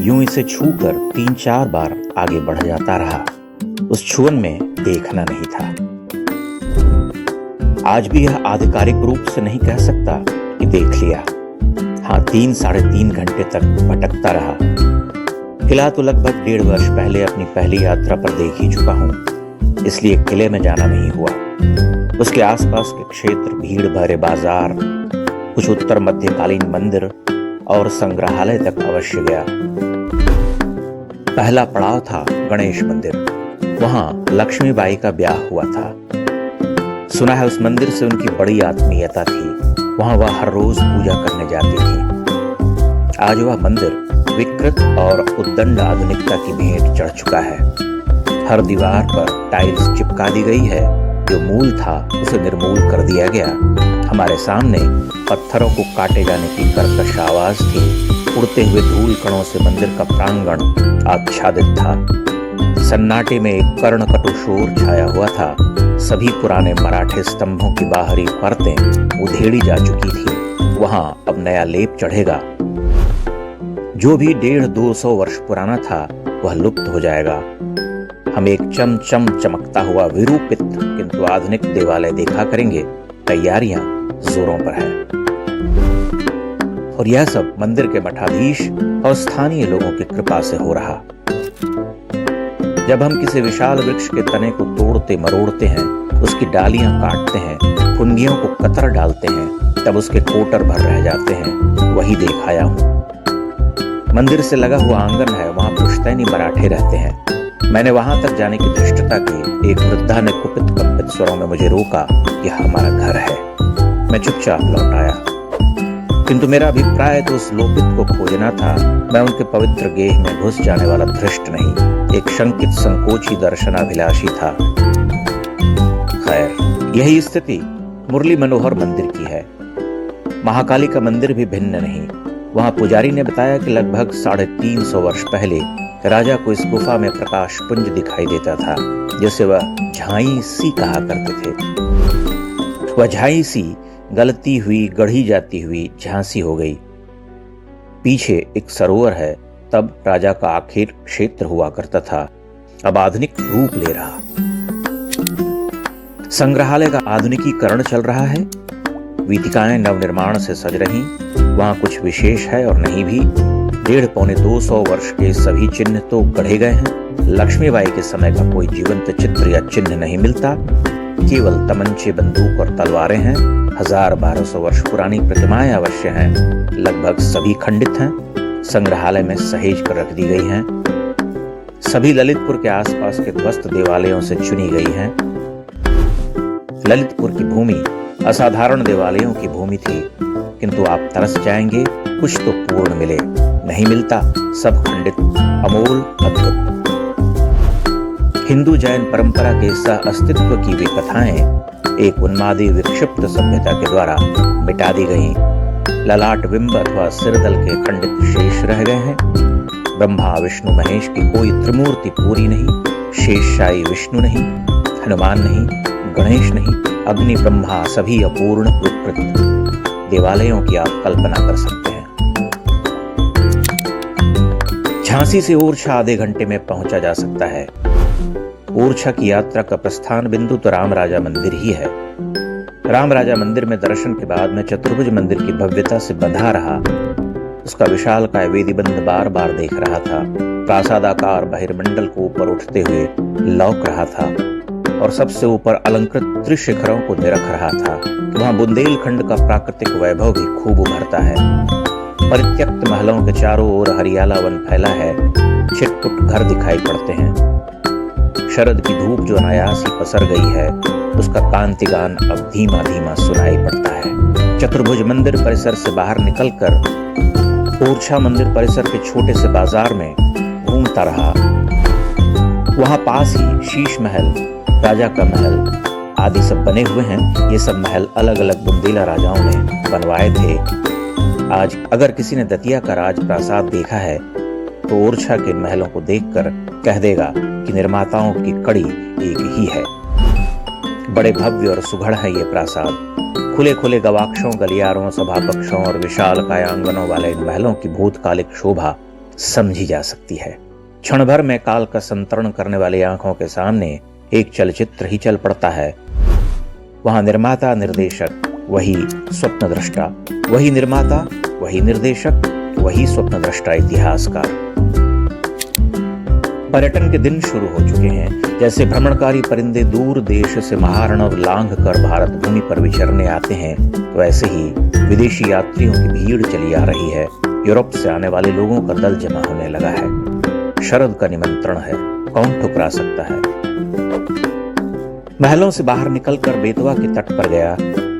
यूं इसे छूकर 3-4 बार आगे बढ़ जाता रहा। उस छुअन में देखना नहीं था। आज भी यह आधिकारिक रूप से नहीं कह सकता कि देख लिया। हाँ, 3-3.5 घंटे तक भटकता रहा। किला तो लगभग 1.5 वर्ष पहले अपनी पहली यात्रा पर देख ही चुका हूं, इसलिए किले में जाना नहीं हुआ। उसके आसपास के क्षेत्र, भीड़ भरे बाजार, कुछ उत्तर मध्यकालीन मंदिर और संग्रहालय तक अवश्य गया। पहला पड़ाव था गणेश मंदिर। वहां लक्ष्मीबाई का ब्याह हुआ था। सुना है उस मंदिर से उनकी बड़ी आत्मीयता थी। वहां वह हर रोज पूजा करने जाती थी। आज वह मंदिर विकृत और उद्दंड आधुनिकता की भेंट चढ़ चुका है। हर दीवार पर टाइल्स चिपका दी गई है। जो मूल था उसे निर्मूल कर दिया गया। हमारे सामने पत्थरों को काटे जाने की कर्कश आवाज थी। उड़ते हुए धूल कणों से मंदिर का प्रांगण आच्छादित था। सन्नाटे में एक कर्णकटु शोर छाया हुआ था। सभी पुराने मराठे स्तंभों की बाहरी परतें उधेड़ी जा चुकी थी। वहां अब नया लेप चढ़ेगा। जो भी 150-200 वर्ष पुराना था वह लुप्त हो जाएगा। हम एक चमचम चमकता हुआ विरूपित किंतु आधुनिक देवालय देखा करेंगे। तैयारियां जोरों पर है। और यह सब मंदिर के मठाधीश और स्थानीय लोगों की कृपा से हो रहा। जब हम किसी विशाल वृक्ष के तने को तोड़ते मरोड़ते हैं, उसकी डालियां काटते हैं, फुनगियों को कतर डालते हैं, तब उसके कोटर भर रह जाते हैं। वही देख आया हूं। मंदिर से लगा हुआ आंगन है। वहां पुश्तैनी मराठे रहते हैं। मैंने वहां तक जाने की धृष्टता की। एक वृद्धा ने कुपित कंपित स्वरों में मुझे रोका। यह हमारा घर है। मैं चुपचाप लौट आया। किंतु मेरा अभिप्राय तो उस लोपित को खोजना था। मैं उनके पवित्र गेह में घुस जाने वाला धृष्ट नहीं, एक शंकित संकोची दर्शनाभिलाषी था। खैर, यही स्थिति मुरली मनोहर मंदिर की है। महाकाली का मंदिर भी भिन्न नहीं। वहां पुजारी ने बताया कि लगभग 350 वर्ष पहले राजा को इस गुफा में प्रकाश पुंज दिखाई देता था, जिसे वह झाई सी कहा करते थे। वह झाई सी गलती हुई, गढ़ी जाती हुई झांसी हो गई। पीछे एक सरोवर है। तब राजा का आखिर क्षेत्र हुआ करता था, अब आधुनिक रूप ले रहा। संग्रहालय का आधुनिकीकरण चल रहा है। वीथिकाएं नवनिर्माण से सज रही। वहां कुछ विशेष है और नहीं भी। 150-200 वर्ष के सभी चिन्ह तो गढ़े गए हैं। लक्ष्मीबाई के समय का कोई जीवंत चित्र या चिन्ह नहीं मिलता। केवल तमंचे, बंदूक और तलवारें हैं। 1000-1200 वर्ष पुरानी प्रतिमाएं अवश्य हैं। लगभग सभी खंडित हैं। संग्रहालय में सहेज कर रख दी गई हैं। सभी ललितपुर के आसपास के ध्वस्त देवालयों से चुनी गई हैं। ललितपुर की भूमि असाधारण देवालयों की भूमि थी, किंतु आप तरस जाएंगे कुछ तो पूर्ण मिले। नहीं मिलता, सब खंडित, अमोल, अद्भुत। हिंदू जैन परंपरा के सह अस्तित्व की वे कथाएं एक उन्मादी विक्षिप्त सभ्यता के द्वारा मिटा दी गईं। ललाट बिंब अथवा सिरदल के खंडित शेष रह गए हैं। ब्रह्मा विष्णु महेश की कोई त्रिमूर्ति पूरी नहीं। शेषशायी विष्णु नहीं, हनुमान नहीं, गणेश नहीं, अग्नि ब्रह्मा सभी अपूर्ण विकृत। देवालयों की आप कल्पना कर सकते हैं। झांसी से ओरछा आधे घंटे में पहुंचा जा सकता है। ओरछा की यात्रा का प्रस्थान बिंदु तो राम राजा मंदिर ही है। राम राजा मंदिर में दर्शन के बाद मैं चतुर्भुज मंदिर की भव्यता से बंधा रहा। उसका विशालकाय वेदीबंध बार बार देख रहा था। प्रासादाकार बहिर्मंडल को ऊपर उठते हुए लौक रहा था और सबसे ऊपर अलंकृत त्रिशिखरों को निरख रहा था। वहां बुंदेलखंड का प्राकृतिक वैभव भी खूब उभरता है। परित्यक्त महलों के चारों ओर हरियाला वन फैला है। छिटपुट घर दिखाई पड़ते हैं। शरद की धूप जो अनायास ही पसर गई है, उसका कांतिगान अब धीमा धीमा सुनाई पड़ता है। चतुर्भुज मंदिर परिसर से बाहर निकलकर ओरछा मंदिर परिसर के छोटे से बाजार में घूमता रहा। वहां पास ही शीश महल, राजा का महल आदि सब बने हुए हैं। ये सब महल अलग अलग बुंदेला राजाओं ने बनवाए थे। आज अगर किसी ने दतिया का राज प्रासाद देखा है तो ओरछा के महलों को देखकर कह देगा कि निर्माताओं की कड़ी एक ही है। बड़े भव्य और सुघड़ है ये प्रासाद। खुले खुले गवाक्षों, गलियारों, सभाकक्षों और विशाल काय आंगनों वाले इन महलों की भूतकालिक शोभा समझी जा सकती है। क्षण भर में काल का संतरण करने वाली आंखों के सामने एक चलचित्र ही चल पड़ता है। वहां निर्माता निर्देशक वही स्वप्नद्रष्टा, वही निर्माता वही निर्देशक वही स्वप्नद्रष्टा इतिहासकार। पर्यटन के दिन शुरू हो चुके हैं। जैसे भ्रमणकारी परिंदे दूर देश से महारणव लांघ कर भारत भूमि पर विचरने आते हैं, वैसे ही विदेशी यात्रियों की भीड़ चली आ रही है। यूरोप से आने वाले लोगों का दल जमा होने लगा है। शरद का निमंत्रण है, कौन ठुकरा सकता है। महलों से बाहर निकलकर बेतवा के तट पर गया।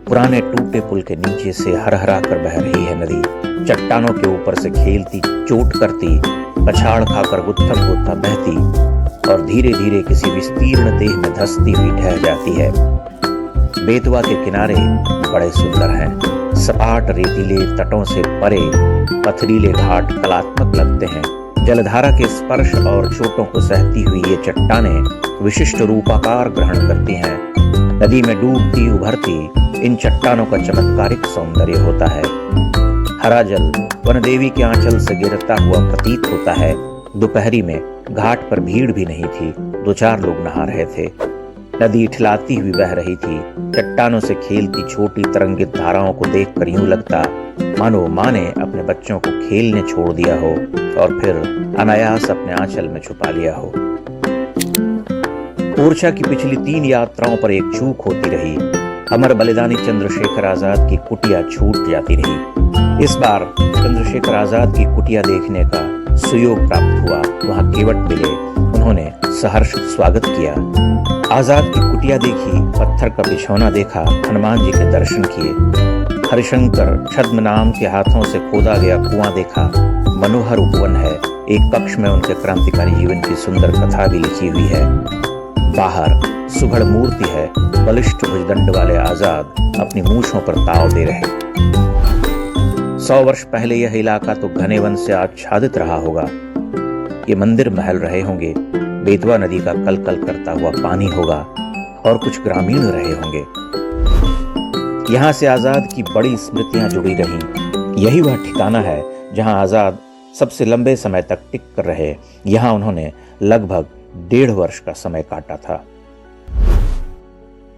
पुराने टूटे पुल के नीचे से हरहरा कर बह रही है नदी। चट्टानों के ऊपर से खेलती, चोट करती, पछाड़ खाकर गुत्थम गुत्था बहती और धीरे धीरे किसी विस्तीर्ण देह में धंसती हुई ढह जाती है। बेतवा के किनारे बड़े सुंदर हैं। सपाट रेतीले तटों से परे पथरीले घाट कलात्मक लगते हैं। जलधारा के स्पर्श और चोटों को सहती हुई ये चट्टानें विशिष्ट रूपाकार ग्रहण करती हैं। नदी में डूबती उभरती इन चट्टानों का चमत्कारिक सौंदर्य होता है। हरा जल वन देवी के आंचल से गिरता हुआ प्रतीत होता है। दोपहरी में घाट पर भीड़ भी नहीं थी। 2-4 लोग नहा रहे थे। नदी इठलाती हुई बह रही थी। चट्टानों से खेलती छोटी तरंगित धाराओं को देखकर यूं लगता मानो माँ ने अपने बच्चों को खेलने छोड़ दिया हो और फिर अनायास अपने आंचल में छुपा लिया हो। ओरछा की पिछली 3 यात्राओं पर एक चूक होती रही। अमर बलिदानी चंद्रशेखर आजाद की कुटिया छूट जाती रही। इस बार चंद्रशेखर आजाद की कुटिया देखने का सुयोग प्राप्त हुआ। वहां केवट मिले, उन्होंने सहर्ष स्वागत किया। आजाद की कुटिया देखी, पत्थर का बिछौना देखा, हनुमान जी के दर्शन किए। हरिशंकर छद्म नाम के हाथों से खोदा गया कुआं देखा। मनोहर उपवन है। एक कक्ष में उनके क्रांतिकारी जीवन की सुंदर कथा भी लिखी हुई है। बाहर सुघड़ मूर्ति है। बलिष्ठ भुजदंड वाले आजाद अपनी मूछों पर ताव दे रहे। 100 वर्ष पहले यह इलाका तो घने वन से आच्छादित रहा होगा। ये मंदिर महल रहे होंगे। बेतवा नदी का कलकल करता हुआ पानी होगा और कुछ ग्रामीण रहे होंगे। यहाँ से आजाद की बड़ी स्मृतियां जुड़ी रहीं। यही वह ठिकाना है जहां आजाद सबसे लंबे समय तक टिक कर रहे। यहाँ उन्होंने लगभग 1.5 वर्ष का समय काटा था।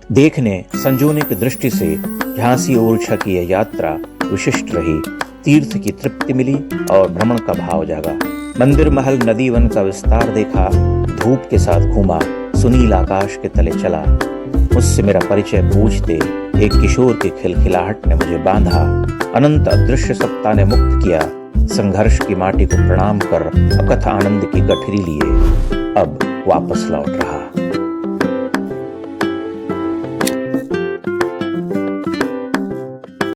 देखने संजोने की दृष्टि से झांसी ओरछा की यह यात्रा विशिष्ट रही। तीर्थ की तृप्ति मिली और भ्रमण का भाव जागा। मंदिर महल नदी वन का विस्तार देखा। धूप के साथ घूमा। सुनील आकाश के तले चला। मुझसे मेरा परिचय पूछते एक किशोर की खिलखिलाहट ने मुझे बांधा। अनंत अदृश्य सत्ता ने मुक्त किया। संघर्ष की माटी को प्रणाम कर अकथ आनंद की गठरी लिए अब वापस लौट रहा।